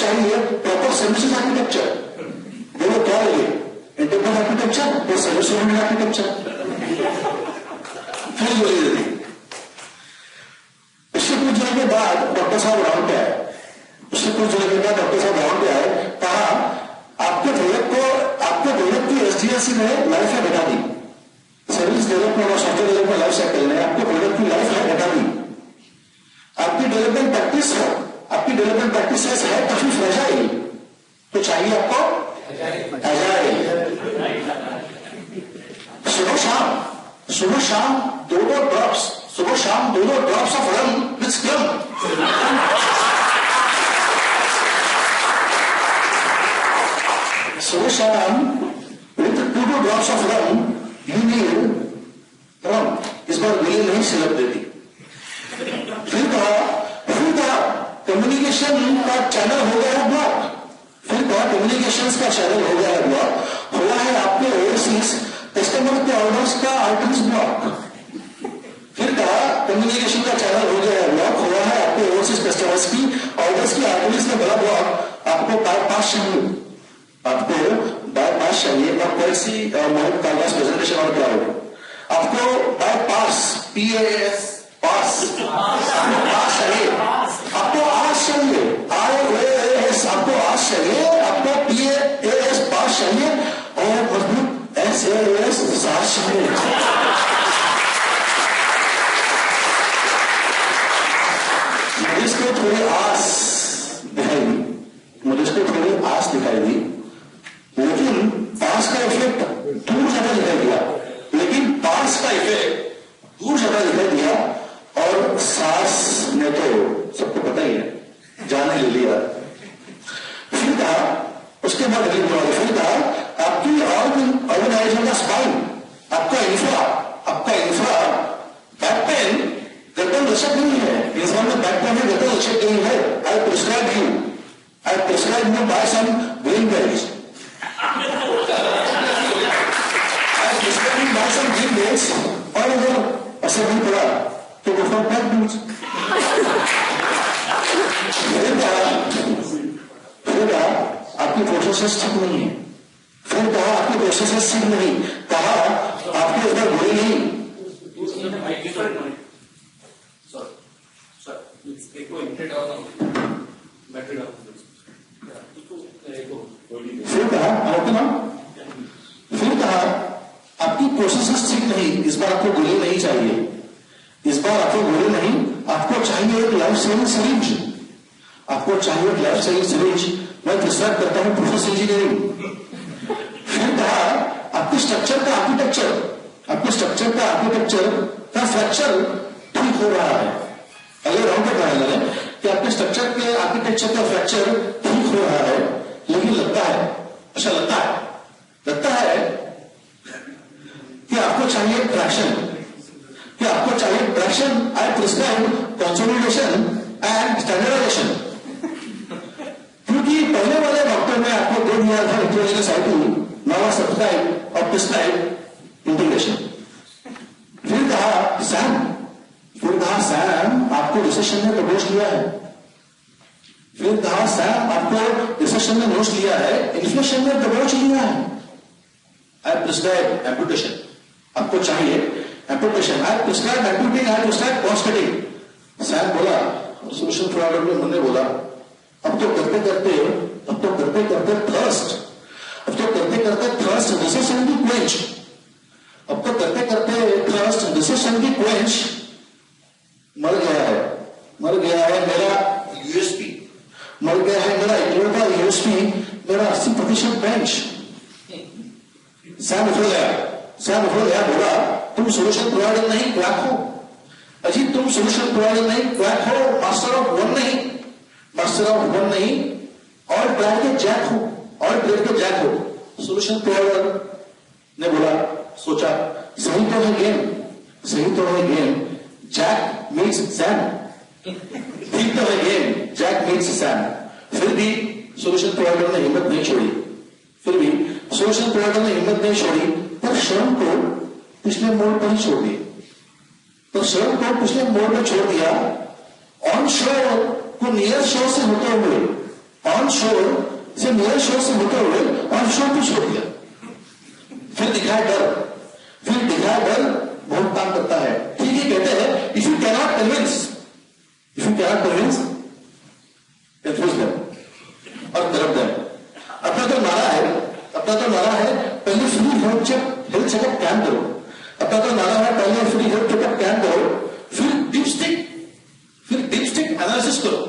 चाहिए proper services architecture. बोलो क्या लगे, एंटरप्राइज आर्किटेक्चर और सर्विस ओरिएंटेड आर्किटेक्चर। फिर बोलिए दीदी, उससे कुछ दिनों के बाद डॉक्टर साहब राउंड पे आए। उससे कुछ दिनों के बाद डॉक्टर साहब राउंड पे आए, कहा आपके प्रोडक्ट की एसडीएलसी ने लाइफ है घटा दी, सर्विस डेवलपमेंट और सॉफ्टवेयर डेवलपमेंट लाइफ साइकिल ने आपके प्रोडक्ट की लाइफ है घटा दी। आपकी डेवलपमेंट प्रैक्टिसेस है काफी फ्रेजाइल, तो चाहिए आपको एजाइल। सुबह शाम दोनों drops of rum with scrum. सुबह शाम with 2 drops of rum you need rum. इस बार गोली नहीं सिलप देती। फिर कहा कम्युनिकेशन का चैनल हो गया है ब्लॉक। फिर कहा कम्युनिकेशन का चैनल हो गया है ब्लॉक, हुआ है आपके ओवरसीज कस्टमर के ऑर्डर्स का आर्टरीज ब्लॉक। फिर कहा कम्युनिकेशन का चैनल हो गया है ब्लॉक, हुआ है आपके ओवरसीज कस्टमर्स की ऑर्डर्स की आर्टरीज का बड़ा ब्लॉक। आपको बाईपास चाहिए और कैसी मोहित कालदास प्रेजेंटेशन और क्या होगा, आपको बाईपास PAS पास चाहिए, आपको आस चाहिए, IAS आपको आस चाहिए, आपको PAS पास चाहिए और मजबूत SAS सास चाहिए। मुझे इसको थोड़ी आस दिखाई दी, लेकिन पास का इफेक्ट दूर ज्यादा दिखाई दिया और सास ने तो सबको पता ही है जाने ले लिया। फिर कहा उसके बाद फिर कहा आपकी ऑर्गेनाइजेशन का स्पाइन, आपका इंफ्रा बैक पेन गर्दन लचक नहीं है, इंसान में बैक पेन में गर्दन लचक नहीं है। I prescribe you by some green bells, और अगर असर नहीं पड़ा तो वो फॉर बैक बूट्स। फिर आपकी प्रोसेस ठीक नहीं है, फिर कहा आपकी प्रोसेस ठीक नहीं, कहा आपके इधर गोली नहीं। फिर कहा आपकी प्रोसेस ठीक नहीं, इस बार आपको गोली नहीं चाहिए, इस बार आपको गोली नहीं, आपको चाहिए एक लाइफ सेविंग सिरिंज, आपको चाहिए एक लाइफ सेविंग सिरिंज। मैं प्रिस्क्राइब करता हूं प्रोसेस इंजीनियरिंग। फिर कहा आपके स्ट्रक्चर का आर्किटेक्चर का फ्रैक्चर ठीक हो रहा है। अगले राउंड पे कहने लगे कि आपके स्ट्रक्चर के आर्किटेक्चर का फ्रैक्चर ठीक हो रहा है, लेकिन लगता है कि आपको चाहिए traction, I prescribe consolidation and standardisation. क्योंकि पहले वाले डॉक्टर ने आपको दे दिया था इंटीग्रेशन साइकिल, नाउ सब्सक्राइब और प्रिस्क्राइब इंटीग्रेशन। फिर कहा सैम आपको रिसेशन ने प्रपोज किया है, फिर कहा सैम आपको रिसेशन ने नोट लिया है, इन्फ्लेशन ने प्रपोज लिया है। आई प्रिस्क्राइब एम्पुटेशन, आपको चाहिए एम्पुटेशन, आई प्रिस्क्राइब एम्पुटिंग, आई प्रिस्क्राइब कॉस्ट कटिंग। सैम बोला, सोल्यूशन प्रोवाइडर में हमने बोला अब तो करते करते थर्स्ट रिसेशन की क्वेंच, अब तो करते थर्स्ट रिसेशन की क्वेंच मर गया है मेरा यूएसपी, मर गया है मेरा इक्लोटा यूएसपी, मेरा 80% बेंच। सैम उठ गया, बोला तुम सोल्यूशन प्रोवाइडर नहीं क्वैक हो, अजी तुम सोल्यूशन प्रोवाइडर नहीं क्वैक हो, मास्टर ऑफ वन नहीं और ब्रेड के जैक हो। सोल्यूशन प्रोवाइडर ने बोला, सोचा सही तो है गेम, जैक मीट्स सैम, ठीक तो है गेम, जैक मीट्स सैम। फिर भी सोल्यूशन प्रोवाइडर ने हिम्मत नहीं छोड़ी, पर शर्म को पिछले मोड़ पर ही छोड़ दिया। ऑन शोर को नियर शोर से होते हुए ऑन शोर से मेरे शोर से होते हुए ऑन शोर पे छोड़ दिया। फिर दिखाया डर, बहुत काम करता है। ठीक है, कहते हैं if you cannot convince, confuse them और करप्ट देम। अपना तो नारा है पहले फ्री हेल्थ चेकअप कैंप करो। अपना तो नारा है पहले फ्री हेल्थ चेकअप कैंप करो, फिर डीप स्टिक एनालिसिस करो,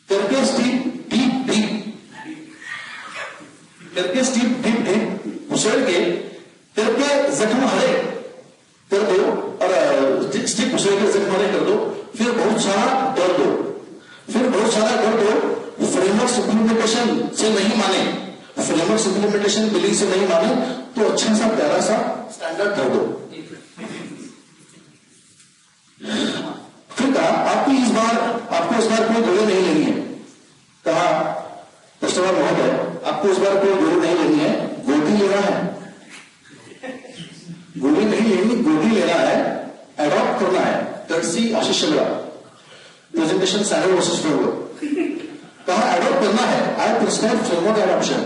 करके स्टीप घुसेड़ के करके जख्म हरे कर दो और स्टिक घुसेड़ के जख्म हरे कर दो, फिर बहुत सारा डर दो, फ्रेमवर्क इम्प्लीमेंटेशन से नहीं माने, फ्रेमवर्क इम्प्लीमेंटेशन बिलिंग से नहीं माने तो अच्छा सा प्यारा सा स्टैंडर्ड कर दो। फिर कहा आपको इस बार कोई गोली नहीं लेनी है। कहा कस्टमर महोदय आपको इस बार कोई गोली नहीं लेनी है, गोली लेना है, गोली नहीं लेनी, गोली लेना है, एडॉप्ट करना है। Courtesy Ashish Chandra, presentation standard versus framework. कहा एडॉप्ट करना है, I prescribe framework adoption.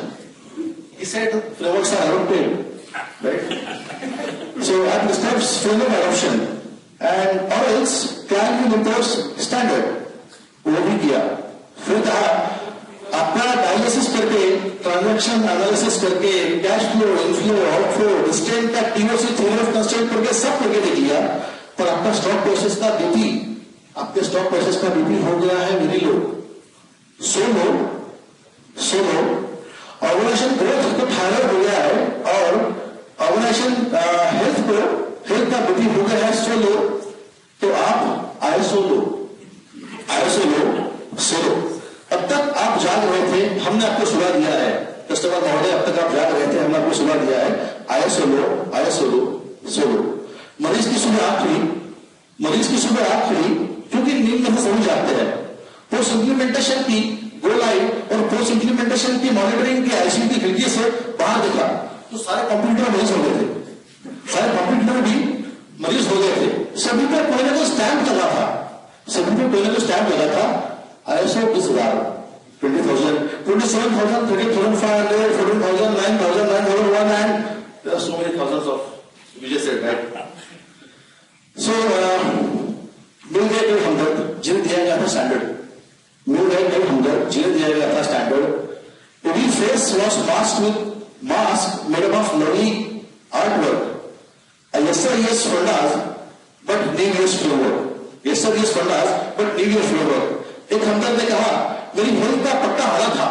He said frameworks are adopted, right? So I prescribe framework adoption and or else client will impose standard. वो भी किया। फिर कहा आपका डायलिसिस करके, ट्रांजैक्शन एनालिसिस करके, cash flow, inflow, outflow, distant का टीओसी थ्योरी ऑफ कंस्ट्रेंट करके सब करके देख लिया, पर आपका स्टॉक प्रोसेस का बीपी हो गया है वेरी लो, सो लो। ऑर्गेनाइजेशन ग्रोथ तो थायराइड हो गया है और ऑर्गेनाइजेशन हेल्थ का बीपी हो गया है सो लो, तो आप आईएसओ लो। अब तक आप जाग रहे थे, हमने आपको सुना दिया है, कस्टमर महोदय अब तक आप जाग रहे थे, हमने आपको सुना दिया है आईएसओ लो। मरीज की सुबह आंख खुली क्योंकि नींद में सभी जागते हैं। पोस्ट इम्प्लीमेंटेशन की गो लाइन और पोस्ट इम्प्लीमेंटेशन की मॉनिटरिंग की आईसीयू की खिड़की से बाहर देखा तो सारे कंप्यूटर मरीज हो गए थे, सभी पे कोई ना कोई स्टैंप लगा था, ISO 20,000, 20,000, 27,000, 30,500, 14,000, 9,000, 9,001 and there are so many thousands of, we just said, right? So मिल गए कोई हमदर्द जिन्हें दिया गया था standard, Every face was mask made up of lovely artwork. Yesterday's fundas, but New Year's framework. एक हमदर्द ने कहा मेरी हेल्थ का पट्टा हरा था,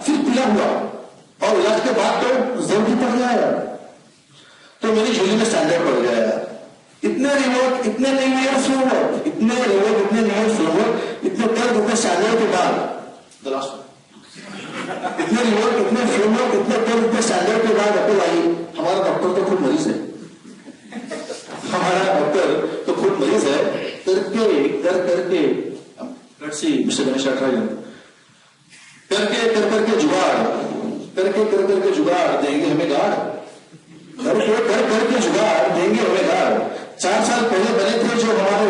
फिर पीला हुआ और इलाज के बाद तो जरूरी पड़ गया यार, तो मेरी झोली में स्टैंडर्ड पड़ गया यार। इतने रिवॉर्ड, इतने न्यू ईयर फ्रेमवर्क, इतने कर्ज, इतने स्टैंडर्ड के बाद इतने रिवॉर्ड, इतने फ्रेमवर्क, इतने कर्ज, इतने स्टैंडर्ड के बाद अकल आई हमारा डॉक्टर तो खुद मरीज है, करके मिस्टर गणेश करके जुगाड़ देंगे हमें गाड़, करके जुगाड़ देंगे हमें गाड़। 4 साल पहले बने थे जो हमारे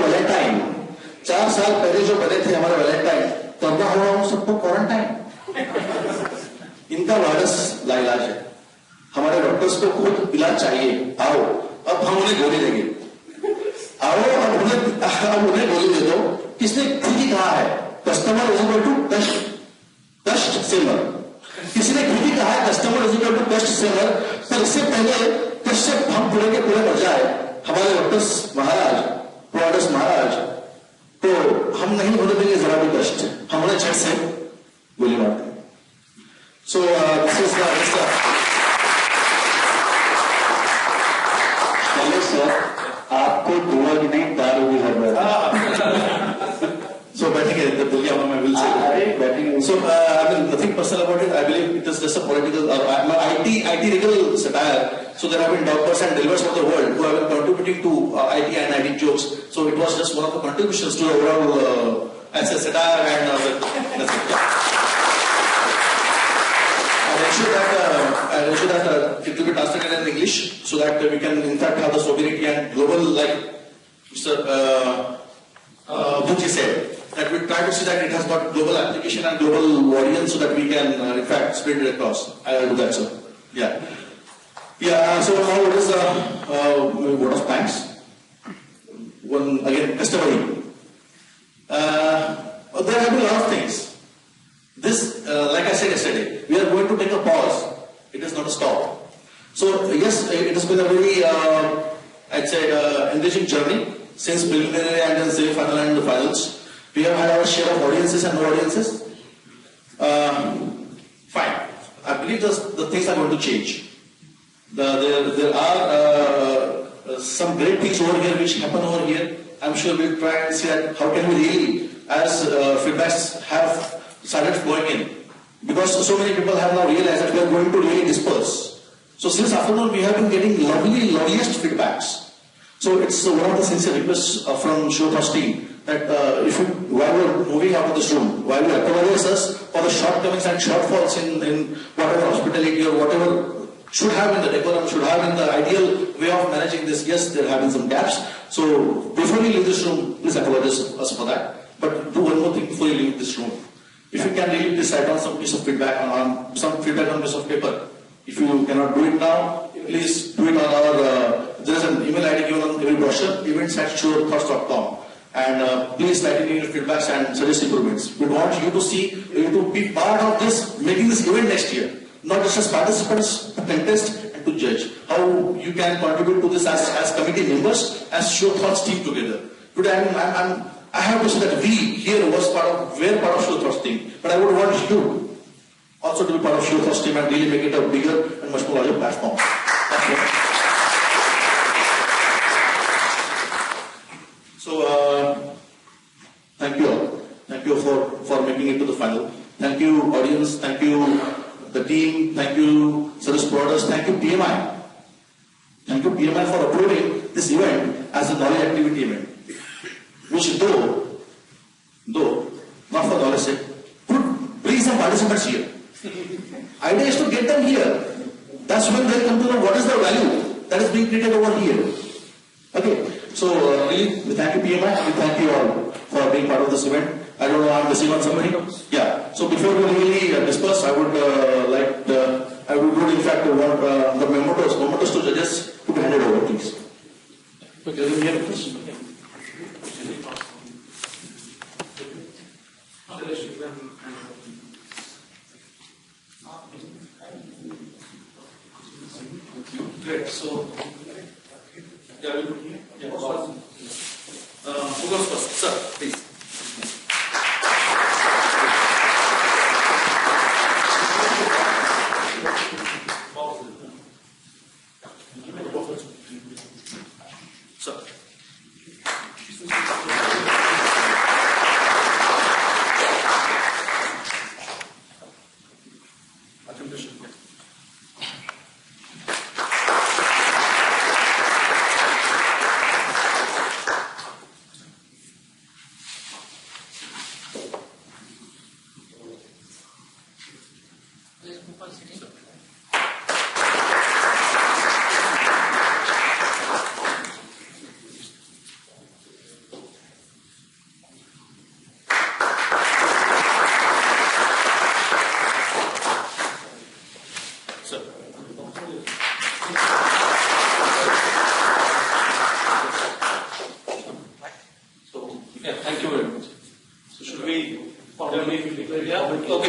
वैलेंटाइन, करना होगा उन सबको क्वारंटाइन। इनका वायरस लाइलाज है, हमारे डॉक्टर्स को खुद इलाज चाहिए। आओ अब हम उन्हें गोली देंगे, अब उन्हें गोली दे दो। किसने खुद ही कहा है कस्टमर इज इक्वल टू कस्ट सेवर, किसी ने खुद ही कहा है कस्टमर इज इक्वल टू कस्ट सेवर। पर इससे पहले कष्ट से हम पूरे के पूरे मर जाए हमारे डॉक्टर्स महाराज, प्रोवाइडर्स महाराज, तो हम नहीं होने देंगे जरा भी कष्ट, हम उन्हें झट से गोली मारते हैं। सो दिस इज सर, आपको दुआ की नहीं दारू की जरूरत है। So बैठेंगे दुनिया में मैं विल से बैठेंगे। So I mean nothing personal about it. I believe it is just a political IT legal satire. So there have been doctors and delivers of the world who have been contributing to IT and IT jokes. So it was just one of the contributions to the overall as a satire and that's it. I'll ensure that it will be translated in English so that we can in fact have the sovereignty and global, like Mr. Bhuji said, that we try to see that it has got global application and global audience so that we can, in fact, spread it across. I will do that, sir. Yeah. Yeah, so now what is the vote of thanks? One, again, testimony. There have been a lot of things. This, like I said yesterday, we are going to take a pause. It is not a stop. So, yes, it has been a very, I'd say, engaging journey since preliminary and then semi-final and the finals. We have had our share of audiences and no audiences. Fine. I believe the things are going to change. There are some great things over here which happen over here. I'm sure we'll try and see that how can we really, as feedbacks have started flowing in. Because so many people have now realized that we are going to really disperse. So since afternoon we have been getting loveliest feedbacks. So it's one of the sincere requests from Show Trust team that if you, while we're moving out of this room, while you apologize us for the shortcomings and shortfalls in whatever hospitality or whatever should have in the decorum, should have in the ideal way of managing this. Yes, there have been some gaps. So before you leave this room, please apologize us for that. But do one more thing before you leave this room. If you can really decide on some piece of feedback on some feedback on piece of paper. If you cannot do it now, please do it on our. There is an email ID given on every brochure, events@showthoughts.com. And please write in your feedbacks and suggest improvements. We want you to see, you to be part of this, making this event next year. Not just as participants, to contest and to judge. How you can contribute to this as committee members, as Show Thoughts team together. Today I have to say that we here were part of Show Thoughts team. But I would want you also to be part of Show Thoughts team and really make it a bigger and much more larger platform. So thank you all. Thank you for making it to the final. Thank you audience. Thank you the team. Thank you service providers. Thank you PMI. Thank you PMI for approving this event as a knowledge activity event. Which though not for knowledge sake, could bring some participants here. Idea is to get them here. That's when they come to know what is the value that is being created over here. Okay. So really, we thank you PMI. We thank you all for being part of this event. I don't know, I'm missing on somebody. Yeah. So before we really disperse, I would I would in fact want the mementos to judges to be handed over, please. Okay. Great. So, who goes first? Sir, please. Sir.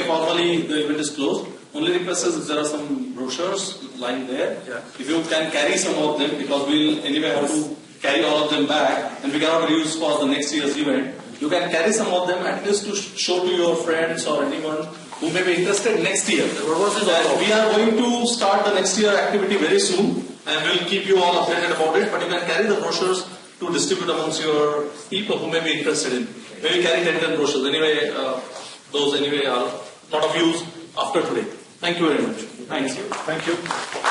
Formally the event is closed. Only request is if there are some brochures lying there, if you can carry some of them, because we'll anyway have to carry all of them back and we cannot use for the next year's event. You can carry some of them at least to show to your friends or anyone who may be interested next year. We are going to start the next year activity very soon and we'll keep you all updated about it, but you can carry the brochures to distribute amongst your people who may be interested in. Maybe carry 10 brochures. Anyway, those anyway are not of use after today. Thank you very much. Thank you. Thank you.